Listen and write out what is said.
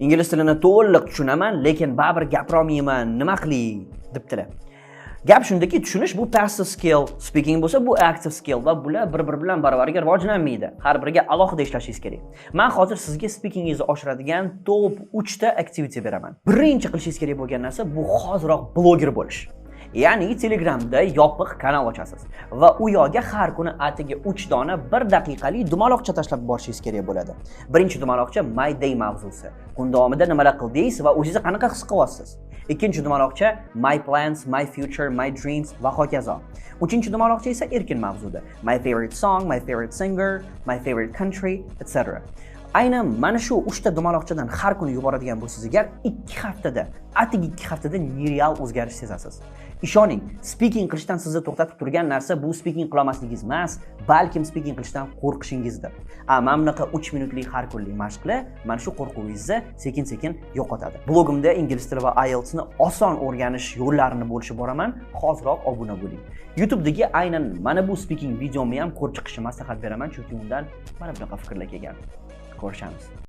Ingliz tilini to'liq tushunaman, lekin baribir gapirolmayman, nima qilay debdilar. Gap shundaki, tushunish bu passive skill, speaking bo'lsa bu active skill va bular bir-biri bilan barobarga rivojlanmaydi. Har biriga alohida ishlashingiz kerak. Men hozir sizga speakingingizni oshiradigan top 3 ta activity beraman. Birinchi qilishingiz kerak bo'lgan narsa bu hoziroq bloger bo'lish. Ya'ni Telegramda yopiq kanal ochasiz va u yoqqa har kuni atigi 3 dona 1 daqiqalik dumaloqcha tashlab borishingiz kerak bo'ladi. Birinchi dumaloqcha My Day mavzusi. Kun davomida nimalar qildingiz va o'zingizni qanaqa his qilyapsiz? Ikkinchi dumaloqcha My Plans, My Future, My Dreams va hokazo. Uchinchi dumaloqcha esa erkin mavzuda. My favorite song, My favorite singer, My favorite country, etc. Aynan mana shu 3 ta dumaloqchadan har kuni yuboradigan bo'lsangiz agar 2 haftada, atigi 2 haftada nereal o'zgarish sezasiz. Ishoning, speaking qilishdan sizni to'xtatib turgan narsa bu speaking qilmasligingiz emas, balkim speaking qilishdan qo'rqishingizdir. Mana bunaqa 3 minutlik har kunlik mashqlar mana shu qo'rquvingizni sekin-sekin yo'qotadi. Blogimda ingliz tili va IELTS ni oson o'rganish yo'llarini bo'lishib boraman. Hoziroq obuna bo'ling. YouTube'dagi aynan mana bu speaking videomni ham ko'rib chiqishni maslahat beraman, chunki undan mana bunaqa fikrlar kelgan. Ko'rishamiz.